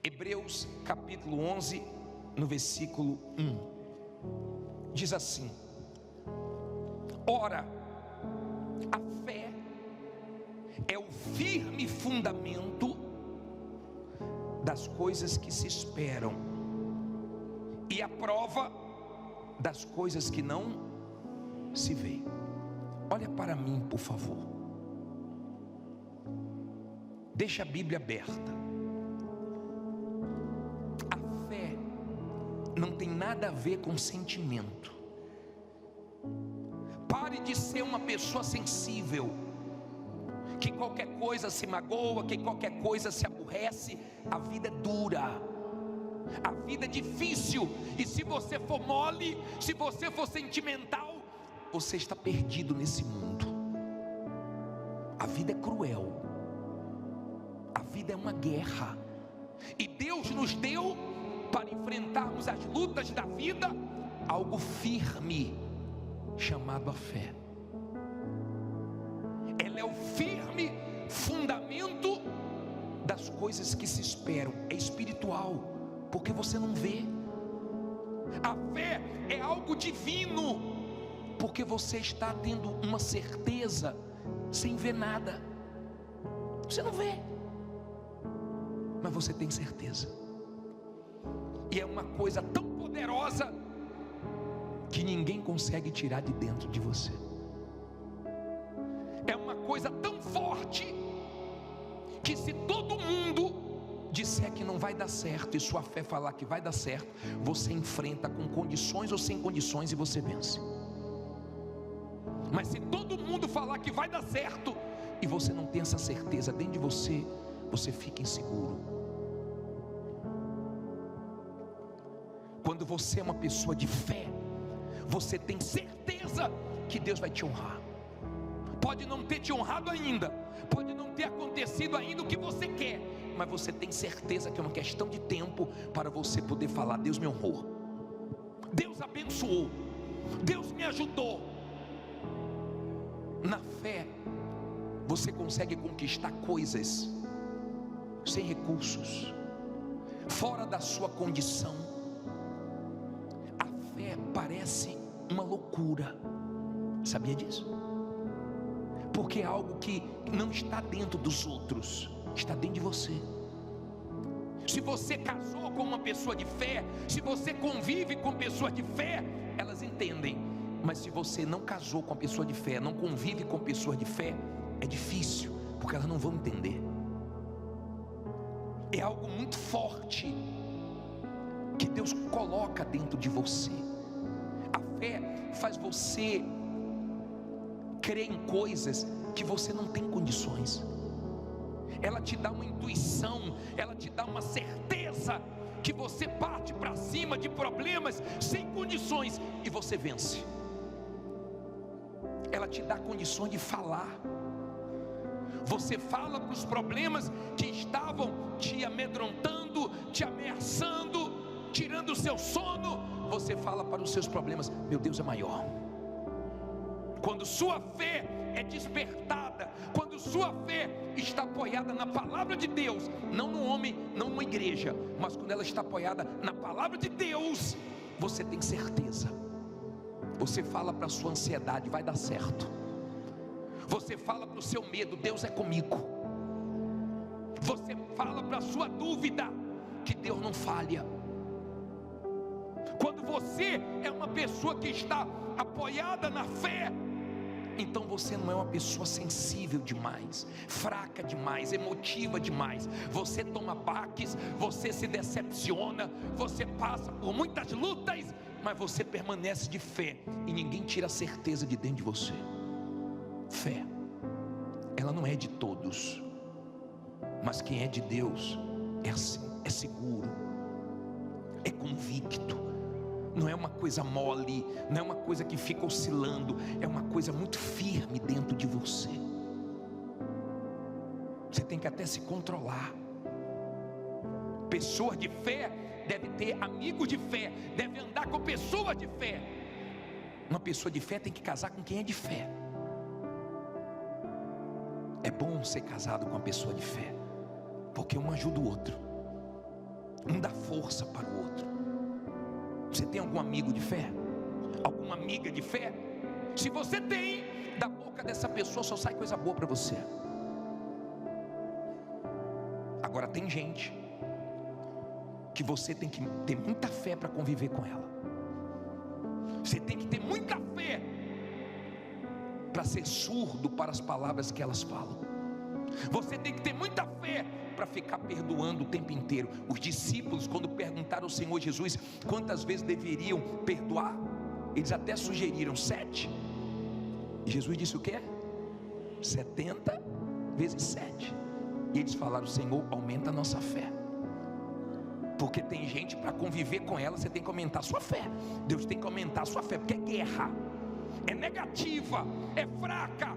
Hebreus capítulo 11, no versículo 1, diz assim: ora, a fé é o firme fundamento das coisas que se esperam e a prova das coisas que não se vê. Olha para mim, por favor. Deixa a Bíblia aberta. A fé não tem nada a ver com sentimento. Pare de ser uma pessoa sensível, que qualquer coisa se magoa, que qualquer coisa se aborrece. A vida é dura, a vida é difícil, e se você for mole, se você for sentimental, você está perdido nesse mundo. A vida é cruel, a vida é uma guerra, e Deus nos deu para enfrentarmos as lutas da vida algo firme, chamado a fé. Ela é o firme fundamento das coisas que se esperam. É espiritual, porque você não vê. A fé é algo divino, porque você está tendo uma certeza sem ver nada. Você não vê, mas você tem certeza. E é uma coisa tão poderosa que ninguém consegue tirar de dentro de você. É uma coisa tão forte que se todo mundo disser que não vai dar certo e sua fé falar que vai dar certo, você enfrenta com condições ou sem condições e você vence. Mas se todo mundo falar que vai dar certo e você não tem essa certeza dentro de você, você fica inseguro. Quando você é uma pessoa de fé, você tem certeza que Deus vai te honrar. Pode não ter te honrado ainda, pode não ter acontecido ainda o que você quer, mas você tem certeza que é uma questão de tempo para você poder falar: Deus me honrou, Deus abençoou, Deus me ajudou. Na fé, você consegue conquistar coisas sem recursos, fora da sua condição. A fé parece uma loucura, sabia disso? Porque é algo que não está dentro dos outros, está dentro de você. Se você casou com uma pessoa de fé, se você convive com pessoas de fé, elas entendem. Mas se você não casou com a pessoa de fé, não convive com pessoas de fé, é difícil, porque elas não vão entender. É algo muito forte que Deus coloca dentro de você. A fé faz você crer em coisas que você não tem condições. Ela te dá uma intuição, ela te dá uma certeza que você parte para cima de problemas sem condições e você vence. Ela te dá condições de falar. Você fala para os problemas que estavam te amedrontando, te ameaçando, tirando o seu sono. Você fala para os seus problemas: meu Deus é maior. Quando sua fé é despertada, quando sua fé está apoiada na palavra de Deus, não no homem, não numa igreja, mas quando ela está apoiada na palavra de Deus, você tem certeza. Você fala para a sua ansiedade: vai dar certo. Você fala para o seu medo: Deus é comigo. Você fala para a sua dúvida que Deus não falha. Quando você é uma pessoa que está apoiada na fé, então você não é uma pessoa sensível demais, fraca demais, emotiva demais. Você toma baques, você se decepciona, você passa por muitas lutas, mas você permanece de fé e ninguém tira a certeza de dentro de você. Fé, ela não é de todos, mas quem é de Deus é assim, é seguro, é convicto. Não é uma coisa mole, não é uma coisa que fica oscilando, é uma coisa muito firme dentro de você. Você tem que até se controlar. Pessoas de fé devem ter amigos de fé, devem andar com pessoas de fé. Uma pessoa de fé tem que casar com quem é de fé. É bom ser casado com uma pessoa de fé, porque um ajuda o outro. Um dá força para o outro. Você tem algum amigo de fé? Alguma amiga de fé? Se você tem, da boca dessa pessoa só sai coisa boa para você. Agora tem gente que você tem que ter muita fé para conviver com ela. Você tem que ter muita fé para ser surdo para as palavras que elas falam. Você tem que ter muita fé para ficar perdoando o tempo inteiro. Os discípulos, quando perguntaram ao Senhor Jesus quantas vezes deveriam perdoar, eles até sugeriram 7. E Jesus disse o quê? 70 vezes 7. E eles falaram: Senhor, aumenta a nossa fé. Porque tem gente, para conviver com ela, você tem que aumentar a sua fé. Deus tem que aumentar a sua fé, porque é guerra, é negativa, é fraca,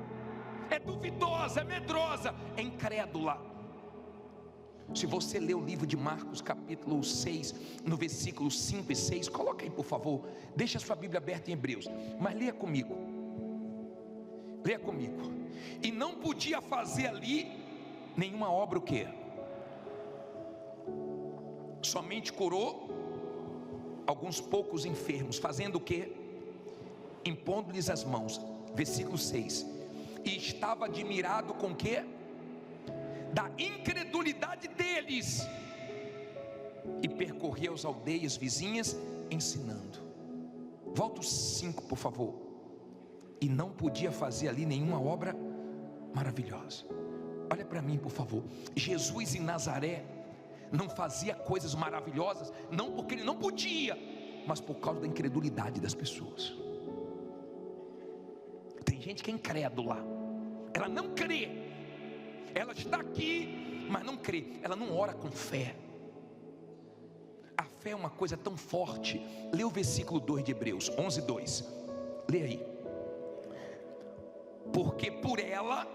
é duvidosa, é medrosa, é incrédula. Se você ler o livro de Marcos capítulo 6, no versículo 5 e 6, coloca aí por favor, deixa a sua Bíblia aberta em Hebreus, mas leia comigo. Leia comigo. E não podia fazer ali nenhuma obra o quê? Somente curou alguns poucos enfermos, fazendo o quê? Impondo-lhes as mãos. Versículo 6. E estava admirado com o quê? Da incredulidade deles, e percorria as aldeias vizinhas ensinando. Volta o 5 por favor. E não podia fazer ali nenhuma obra maravilhosa. Olha para mim por favor. Jesus em Nazaré não fazia coisas maravilhosas, não porque ele não podia, mas por causa da incredulidade das pessoas. Tem gente que é incrédula, ela não crê, ela está aqui, mas não crê, ela não ora com fé. A fé é uma coisa tão forte. Lê o versículo 2 de Hebreus 11:2. Lê aí. Porque por ela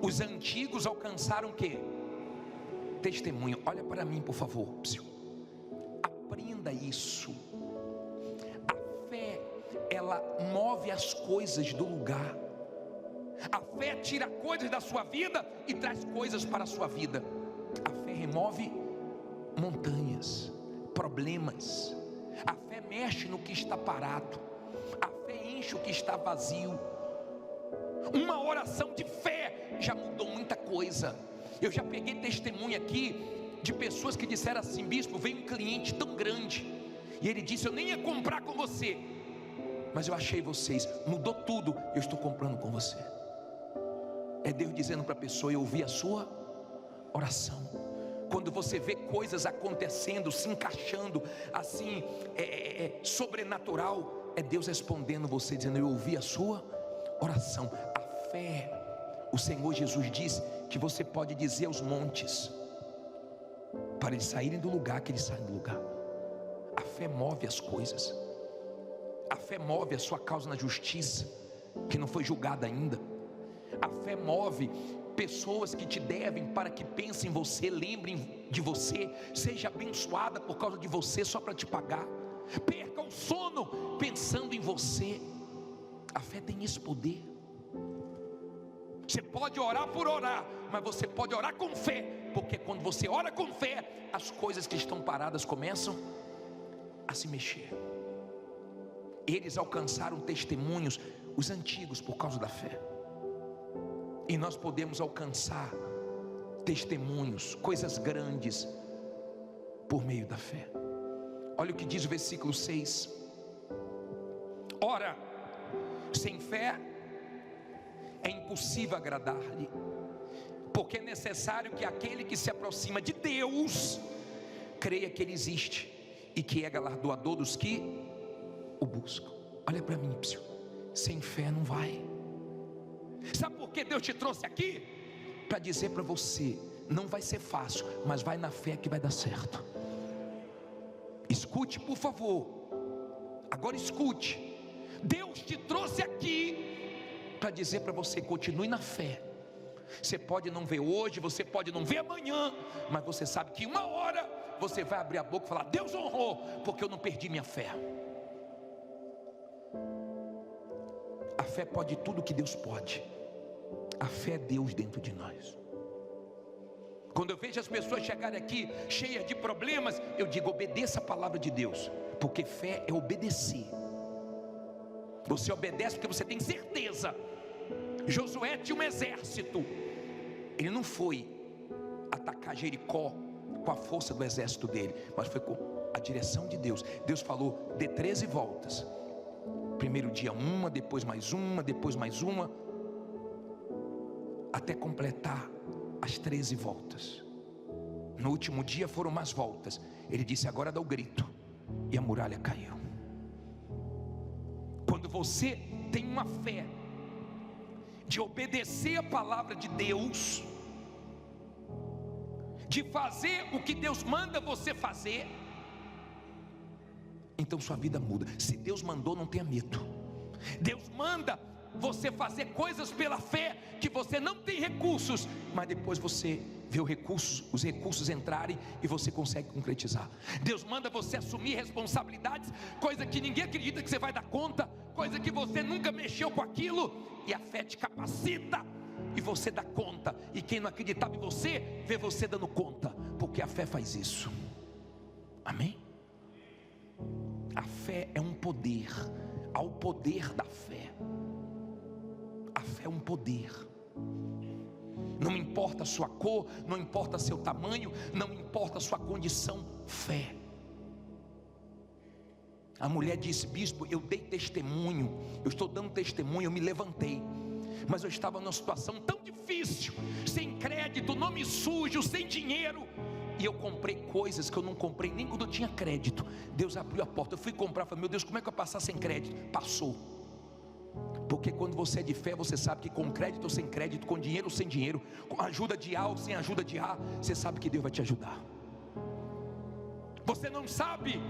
os antigos alcançaram o quê? Testemunho. Olha para mim por favor. Aprenda isso. A fé, ela move as coisas do lugar. A fé tira coisas da sua vida e traz coisas para a sua vida. A fé remove montanhas, problemas. A fé mexe no que está parado. A fé enche o que está vazio. Uma oração de fé já mudou muita coisa. Eu já peguei testemunho aqui de pessoas que disseram assim: bispo, veio um cliente tão grande e ele disse: eu nem ia comprar com você, mas eu achei vocês, mudou tudo, eu estou comprando com você. É Deus dizendo para a pessoa: eu ouvi a sua oração. Quando você vê coisas acontecendo, se encaixando assim, sobrenatural, é Deus respondendo você, dizendo: eu ouvi a sua oração. A fé, o Senhor Jesus diz que você pode dizer aos montes para eles saírem do lugar, que eles saem do lugar. A fé move as coisas. A fé move a sua causa na justiça, que não foi julgada ainda. A fé move pessoas que te devem, para que pensem em você, lembrem de você, seja abençoada por causa de você, só para te pagar. Perca o sono pensando em você. A fé tem esse poder. Você pode orar por orar, mas você pode orar com fé, porque quando você ora com fé, as coisas que estão paradas começam a se mexer. Eles alcançaram testemunhos, os antigos, por causa da fé. E nós podemos alcançar testemunhos, coisas grandes, por meio da fé. Olha o que diz o versículo 6. Ora, sem fé é impossível agradar-lhe, porque é necessário que aquele que se aproxima de Deus creia que Ele existe e que é galardoador dos que o buscam. Olha para mim, sem fé não vai. Sabe por que Deus te trouxe aqui? Para dizer para você: não vai ser fácil, mas vai na fé que vai dar certo. Escute por favor. Agora escute. Deus te trouxe aqui para dizer para você: continue na fé. Você pode não ver hoje, você pode não ver amanhã, mas você sabe que uma hora você vai abrir a boca e falar: Deus honrou, porque eu não perdi minha fé. A fé pode tudo que Deus pode. A fé é Deus dentro de nós. Quando eu vejo as pessoas chegarem aqui cheias de problemas, eu digo: obedeça a palavra de Deus, porque fé é obedecer. Você obedece porque você tem certeza. Josué tinha um exército, ele não foi atacar Jericó com a força do exército dele, mas foi com a direção de Deus. Deus falou: dê 13 voltas. Primeiro dia uma, depois mais uma, depois mais uma, até completar as 13 voltas. No último dia foram mais voltas. Ele disse: agora dá o grito. E a muralha caiu. Quando você tem uma fé de obedecer a palavra de Deus, de fazer o que Deus manda você fazer, então sua vida muda. Se Deus mandou, não tenha medo. Deus manda você fazer coisas pela fé que você não tem recursos, mas depois você vê os recursos entrarem e você consegue concretizar. Deus manda você assumir responsabilidades, coisa que ninguém acredita que você vai dar conta, coisa que você nunca mexeu com aquilo, e a fé te capacita e você dá conta. E quem não acreditava em você, vê você dando conta, porque a fé faz isso. Amém? A fé é um poder. Ao poder da fé. A fé é um poder. Não importa a sua cor, não importa seu tamanho, não importa a sua condição, fé. A mulher disse: bispo, eu dei testemunho, eu estou dando testemunho, eu me levantei, mas eu estava numa situação tão difícil, sem crédito, nome sujo, sem dinheiro, e eu comprei coisas que eu não comprei nem quando eu tinha crédito. Deus abriu a porta, eu fui comprar, falei: meu Deus, como é que eu vou passar sem crédito? Passou. Porque quando você é de fé, você sabe que com crédito ou sem crédito, com dinheiro ou sem dinheiro, com ajuda de A ou sem ajuda de A, você sabe que Deus vai te ajudar. Você não sabe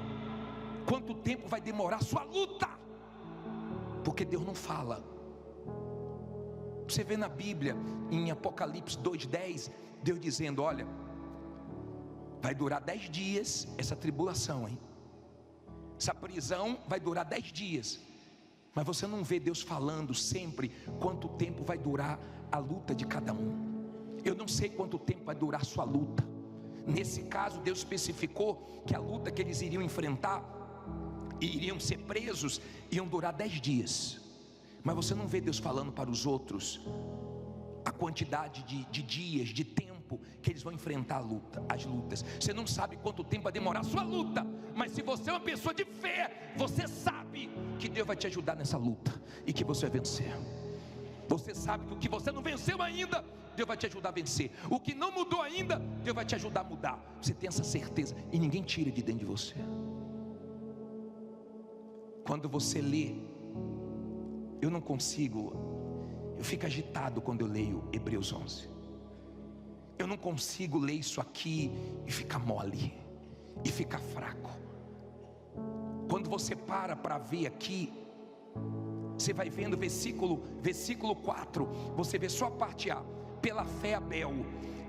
quanto tempo vai demorar a sua luta, porque Deus não fala. Você vê na Bíblia, em Apocalipse 2:10, Deus dizendo: olha, vai durar 10 dias essa tribulação, hein? Essa prisão vai durar 10 dias. Mas você não vê Deus falando sempre quanto tempo vai durar a luta de cada um. Eu não sei quanto tempo vai durar a sua luta. Nesse caso, Deus especificou que a luta que eles iriam enfrentar, e iriam ser presos, iam durar 10 dias. Mas você não vê Deus falando para os outros a quantidade de dias, de tempo que eles vão enfrentar as lutas. Você não sabe quanto tempo vai demorar a sua luta, mas se você é uma pessoa de fé, você sabe que Deus vai te ajudar nessa luta e que você vai vencer. Você sabe que o que você não venceu ainda, Deus vai te ajudar a vencer. O que não mudou ainda, Deus vai te ajudar a mudar. Você tem essa certeza e ninguém tira de dentro de você. Quando você lê, eu não consigo, eu fico agitado quando eu leio Hebreus 11. Eu não consigo ler isso aqui e ficar mole, e ficar fraco. Quando você para ver aqui, você vai vendo versículo 4, você vê só a parte A: pela fé Abel.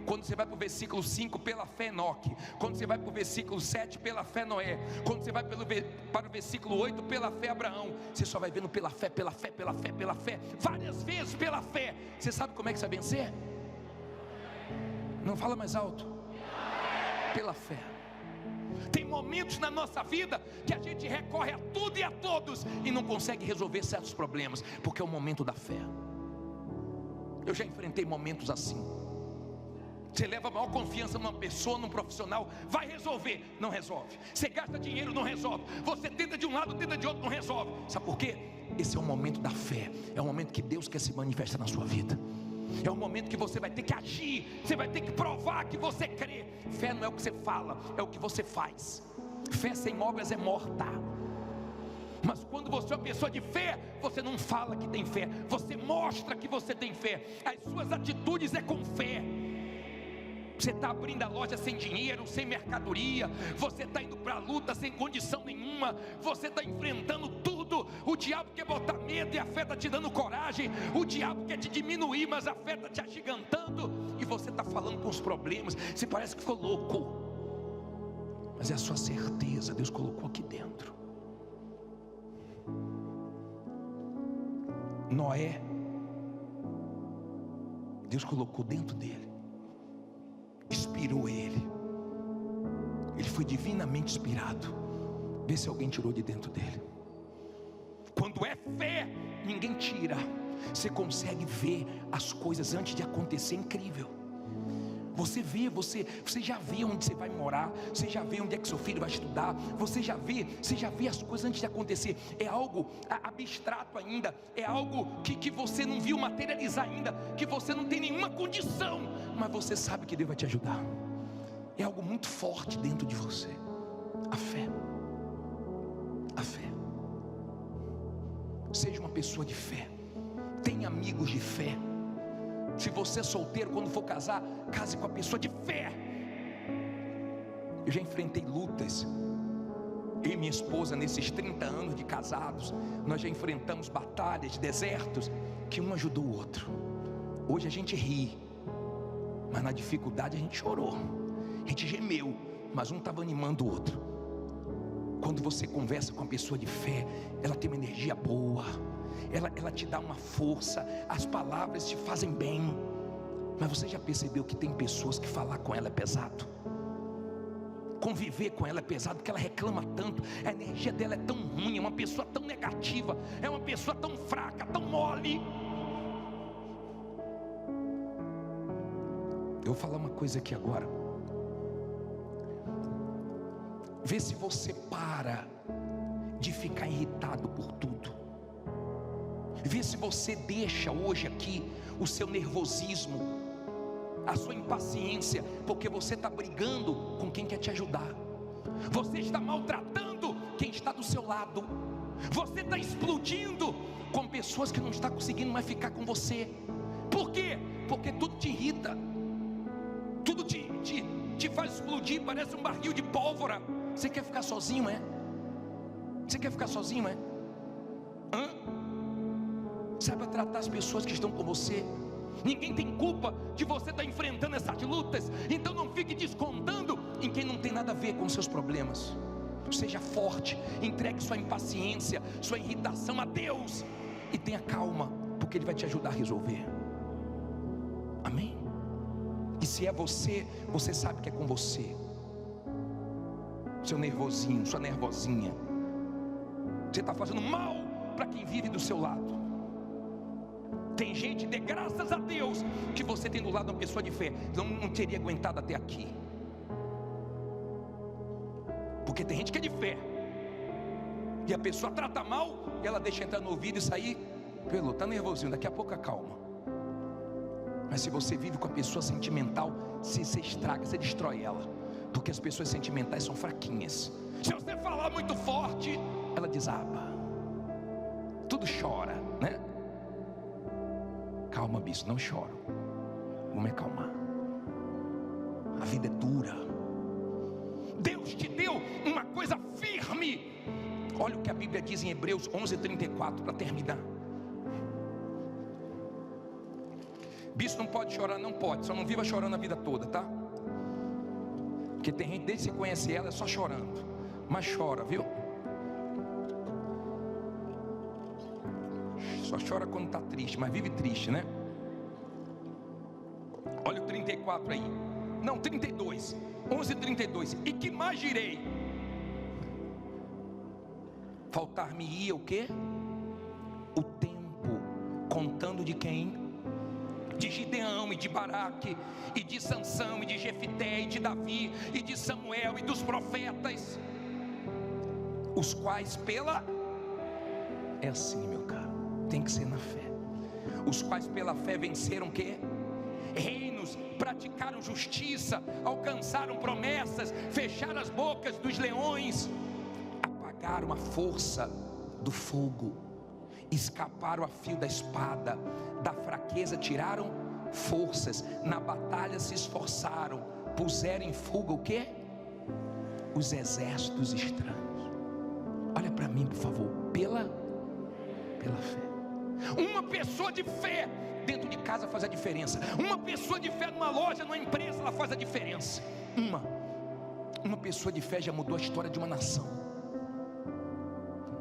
Quando você vai para o versículo 5, pela fé Enoque. Quando você vai para o versículo 7, pela fé Noé. Quando você vai para o versículo 8, pela fé Abraão. Você só vai vendo pela fé, pela fé, pela fé, pela fé, várias vezes pela fé. Você sabe como é que você vai vencer? Não fala mais alto. Pela fé. Tem momentos na nossa vida que a gente recorre a tudo e a todos e não consegue resolver certos problemas, porque é o momento da fé. Eu já enfrentei momentos assim. Você leva a maior confiança numa pessoa, num profissional, vai resolver, não resolve. Você gasta dinheiro, não resolve. Você tenta de um lado, tenta de outro, não resolve. Sabe por quê? Esse é o momento da fé. É o momento que Deus quer se manifestar na sua vida. É o momento que você vai ter que agir. Você vai ter que provar que você crê. Fé não é o que você fala, é o que você faz. Fé sem obras é morta. Mas quando você é uma pessoa de fé, você não fala que tem fé, você mostra que você tem fé. As suas atitudes é com fé. Você está abrindo a loja sem dinheiro, sem mercadoria. Você está indo para a luta sem condição nenhuma. Você está enfrentando tudo. O diabo quer botar medo e a fé está te dando coragem. O diabo quer te diminuir, mas a fé está te agigantando. E você está falando com os problemas. Você parece que ficou louco, mas é a sua certeza. Deus colocou aqui dentro. Noé, Deus colocou dentro dele. inspirou ele. Ele foi divinamente inspirado. Vê se alguém tirou de dentro dele. Quando é fé, ninguém tira. Você consegue ver as coisas antes de acontecer. Incrível. Você vê, você já vê onde você vai morar, você já vê onde é que seu filho vai estudar, você já vê as coisas antes de acontecer. É algo abstrato ainda, é algo que você não viu materializar ainda, que você não tem nenhuma condição, mas você sabe que Deus vai te ajudar. É algo muito forte dentro de você. A fé. A fé. Seja uma pessoa de fé. Tenha amigos de fé. Se você é solteiro, quando for casar, case com a pessoa de fé. Eu já enfrentei lutas. Eu e minha esposa, nesses 30 anos de casados, nós já enfrentamos batalhas, desertos, que um ajudou o outro. Hoje a gente ri, mas na dificuldade a gente chorou, a gente gemeu, mas um estava animando o outro. Quando você conversa com uma pessoa de fé, ela tem uma energia boa, ela te dá uma força, as palavras te fazem bem. Mas você já percebeu que tem pessoas que falar com ela é pesado? Conviver com ela é pesado, porque ela reclama tanto, a energia dela é tão ruim, é uma pessoa tão negativa, é uma pessoa tão fraca, tão mole. Eu vou falar uma coisa aqui agora. Vê se você para de ficar irritado por tudo. Vê se você deixa hoje aqui o seu nervosismo, a sua impaciência, porque você está brigando com quem quer te ajudar. Você está maltratando quem está do seu lado. Você está explodindo com pessoas que não estão conseguindo mais ficar com você. Por quê? Porque tudo te irrita, tudo te faz explodir, parece um barril de pólvora. Você quer ficar sozinho, é? Você quer ficar sozinho, é? Saiba tratar as pessoas que estão com você. Ninguém tem culpa de você estar enfrentando essas lutas. Então não fique descontando em quem não tem nada a ver com os seus problemas. Seja forte, entregue sua impaciência, sua irritação a Deus e tenha calma, porque Ele vai te ajudar a resolver. Amém? E se é você, você sabe que é com você. Seu nervosinho, sua nervosinha, você está fazendo mal para quem vive do seu lado. Tem gente, dê graças a Deus que você tem do lado uma pessoa de fé. Não teria aguentado até aqui. Porque tem gente que é de fé, e a pessoa trata mal, e ela deixa entrar no ouvido e sair. Pelo, está nervosinho, daqui a pouco acalma. Mas se você vive com a pessoa sentimental, você estraga, você destrói ela. Porque as pessoas sentimentais são fraquinhas. Se você falar muito forte, ela desaba. Tudo chora, né? Calma, bicho, não choro. Vamos acalmar. A vida é dura. Deus te deu uma coisa firme. Olha o que a Bíblia diz em Hebreus 11:34, para terminar. Bicho não pode chorar, não pode. Só não viva chorando a vida toda, tá? Porque tem gente, desde que você conhece ela, é só chorando. Mas chora, viu? Só chora quando está triste, mas vive triste, né? Olha o 34 aí. Não, 32. 11:32. E que mais direi? Faltar-me-ia o quê? O tempo, contando de quem? De Gideão e de Baraque, e de Sansão, e de Jefité, e de Davi, e de Samuel, e dos profetas, os quais é assim, meu caro, tem que ser na fé. Os quais pela fé venceram o quê? Reinos, praticaram justiça, alcançaram promessas, fecharam as bocas dos leões, apagaram a força do fogo, escaparam a fio da espada, da fraqueza tiraram forças, na batalha se esforçaram, puseram em fuga o quê? Os exércitos estranhos. Olha para mim, por favor, pela fé. Uma pessoa de fé dentro de casa faz a diferença. Uma pessoa de fé numa loja, numa empresa, ela faz a diferença. Uma pessoa de fé já mudou a história de uma nação.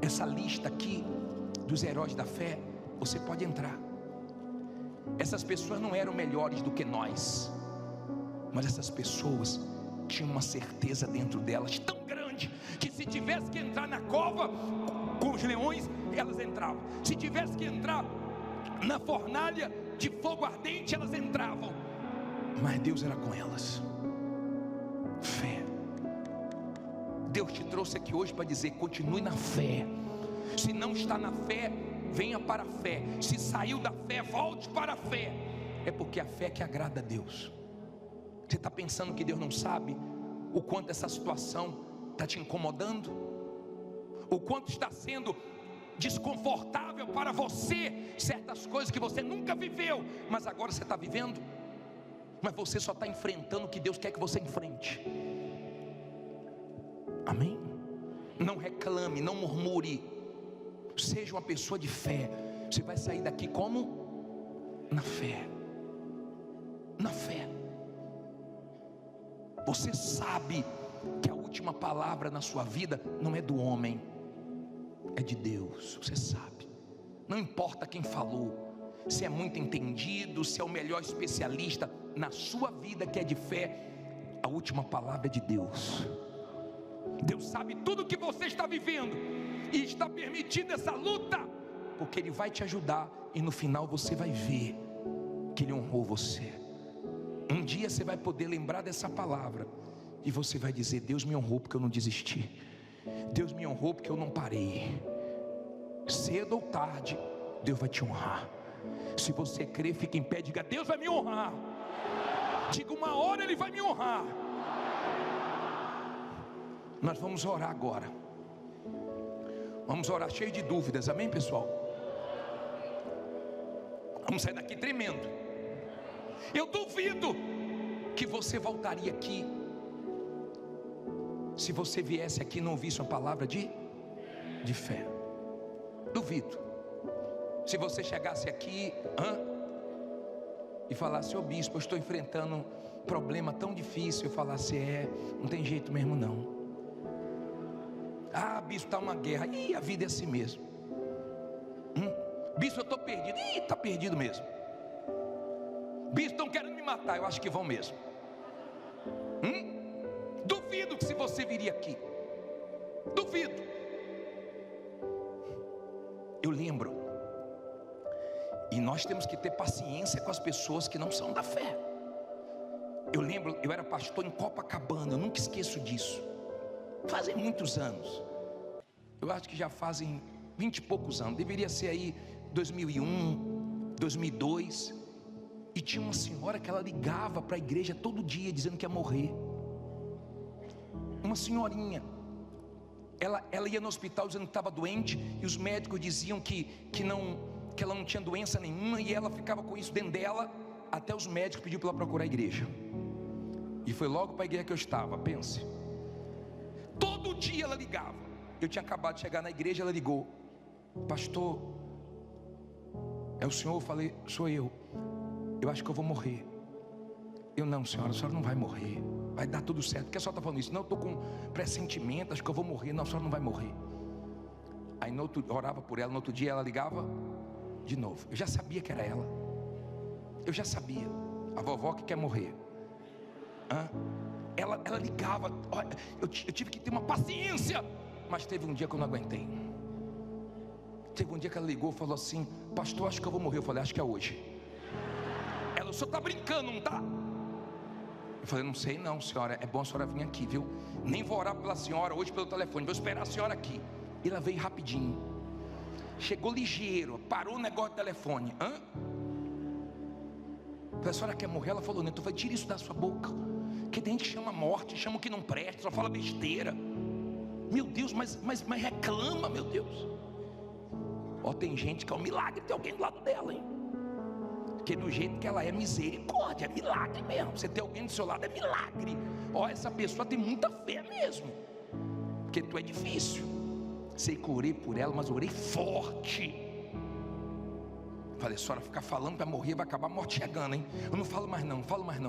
Essa lista aqui dos heróis da fé, você pode entrar. Essas pessoas não eram melhores do que nós. Mas essas pessoas tinham uma certeza dentro delas tão grande, que se tivesse que entrar na cova com os leões, elas entravam. Se tivesse que entrar na fornalha de fogo ardente, elas entravam. Mas Deus era com elas. Fé. Deus te trouxe aqui hoje para dizer: continue na fé. Se não está na fé, venha para a fé. Se saiu da fé, volte para a fé. É porque a fé que agrada a Deus. Você está pensando que Deus não sabe o quanto essa situação está te incomodando? O quanto está sendo desconfortável para você certas coisas que você nunca viveu, mas agora você está vivendo? Mas você só está enfrentando o que Deus quer que você enfrente. Amém? Não reclame, não murmure. Seja uma pessoa de fé. Você vai sair daqui como? Na fé. Na fé. Você sabe que a última palavra na sua vida não é do homem, é de Deus. Você sabe. Não importa quem falou, se é muito entendido, se é o melhor especialista. Na sua vida que é de fé, a última palavra é de Deus. Deus sabe tudo o que você está vivendo e está permitindo essa luta, porque Ele vai te ajudar, e no final você vai ver que Ele honrou você. Um dia você vai poder lembrar dessa palavra e você vai dizer: Deus me honrou porque eu não desisti. Deus me honrou porque eu não parei. Cedo ou tarde, Deus vai te honrar. Se você crer, fica em pé, diga: Deus vai me honrar. Diga: uma hora Ele vai me honrar. Nós vamos orar agora. Vamos orar cheio de dúvidas, amém, pessoal? Vamos sair daqui tremendo. Eu duvido que você voltaria aqui se você viesse aqui e não ouvisse uma palavra de fé. Duvido. Se você chegasse aqui e falasse: ô bispo, eu estou enfrentando um problema tão difícil. Eu falasse: não tem jeito mesmo não. Ah, bispo, está uma guerra. Ih, a vida é assim mesmo. Bispo, eu estou perdido. Ih, está perdido mesmo. Bispo, estão querendo me matar. Eu acho que vão mesmo. Duvido que se você viria aqui. Duvido. Eu lembro. E nós temos que ter paciência com as pessoas que não são da fé. Eu lembro, eu era pastor em Copacabana. Eu nunca esqueço disso. Fazem muitos anos. Eu acho que já fazem 20 e poucos anos. Deveria ser aí 2001, 2002. E tinha uma senhora que ela ligava para a igreja todo dia dizendo que ia morrer. Uma senhorinha. Ela ia no hospital dizendo que estava doente, e os médicos diziam que ela não tinha doença nenhuma, e ela ficava com isso dentro dela, até os médicos pediram para ela procurar a igreja. E foi logo para a igreja que eu estava, pense. Todo dia ela ligava. Eu tinha acabado de chegar na igreja, ela ligou: pastor, é o senhor? Eu falei: sou eu. Eu acho que eu vou morrer. Eu: não, senhora, a senhora não vai morrer. Vai dar tudo certo. Por que a senhora está falando isso? Não, eu estou com pressentimento, acho que eu vou morrer. Não, a senhora não vai morrer. Aí orava por ela. No outro dia ela ligava de novo. Eu já sabia que era ela. Eu já sabia. A vovó que quer morrer. Ela ligava. Eu tive que ter uma paciência. Mas teve um dia que eu não aguentei. Teve um dia que ela ligou e falou assim: pastor, acho que eu vou morrer. Eu falei: acho que é hoje. Ela: o senhor está brincando, não está? Eu falei: não sei não, senhora. É bom a senhora vir aqui, viu? Nem vou orar pela senhora hoje pelo telefone. Vou esperar a senhora aqui. E ela veio rapidinho. Chegou ligeiro. Parou o negócio do telefone. Eu falei: a senhora quer morrer? Ela falou: não. Eu falei: tira isso da sua boca. Que tem gente que chama morte, chama o que não presta, só fala besteira. Meu Deus, mas reclama, meu Deus. Tem gente que é um milagre ter alguém do lado dela, hein? Porque do jeito que ela é, misericórdia, é milagre mesmo. Você ter alguém do seu lado é milagre. Essa pessoa tem muita fé mesmo. Porque tu é difícil. Sei que eu orei por ela, mas orei forte. Falei: a senhora ficar falando para morrer, vai acabar a morte chegando, hein? Eu não falo mais não,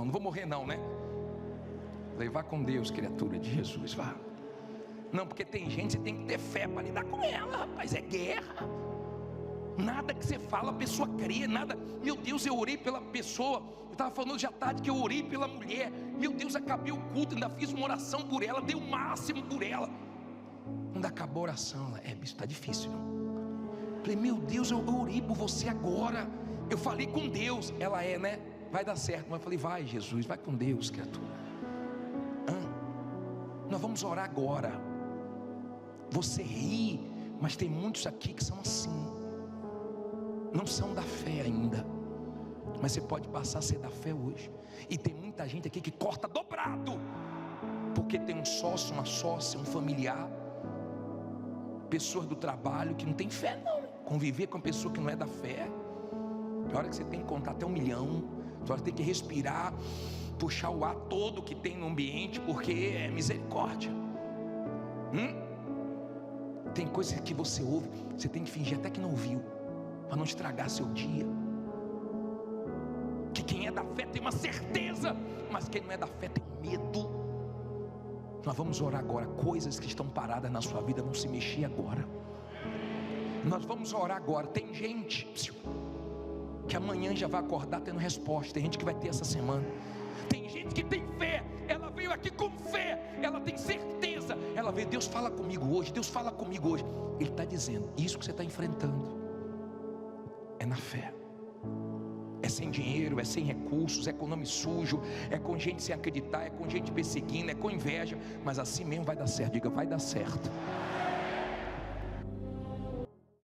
não vou morrer não, né? Falei: vá com Deus, criatura de Jesus, vá. Não, porque tem gente, você tem que ter fé para lidar com ela, rapaz, é guerra. Nada que você fala, a pessoa crê, nada. Meu Deus, eu orei pela pessoa. Eu estava falando hoje à tarde que eu orei pela mulher Meu Deus, acabei o culto, ainda fiz uma oração por ela, dei o máximo por ela. Quando acabou a oração, ela, bicho, está difícil, não? Falei, meu Deus, eu orei por você agora, eu falei com Deus. Ela, né? Vai dar certo. Mas eu falei, vai Jesus, vai com Deus, criatura. Nós vamos orar agora. Você ri, mas tem muitos aqui que são assim, não são da fé ainda, mas você pode passar a ser da fé hoje. E tem muita gente aqui que corta dobrado, porque tem um sócio, uma sócia, um familiar, pessoas do trabalho que não tem fé não. Conviver com uma pessoa que não é da fé, tem hora que você tem que contar até 1 milhão, tem hora que tem que respirar, puxar o ar todo que tem no ambiente, porque é misericórdia. Tem coisas que você ouve, você tem que fingir até que não ouviu, para não estragar seu dia. Que quem é da fé tem uma certeza, mas quem não é da fé tem medo. Nós vamos orar agora. Coisas que estão paradas na sua vida vão se mexer agora. Nós vamos orar agora. Tem gente que amanhã já vai acordar tendo resposta. Tem gente que vai ter essa semana. Tem gente que tem fé, ela veio aqui com fé, ela tem certeza, ela veio, Deus fala comigo hoje, Deus fala comigo hoje. Ele está dizendo, isso que você está enfrentando é na fé. É sem dinheiro, é sem recursos, é com nome sujo, é com gente sem acreditar, é com gente perseguindo, é com inveja, mas assim mesmo vai dar certo. Diga, vai dar certo.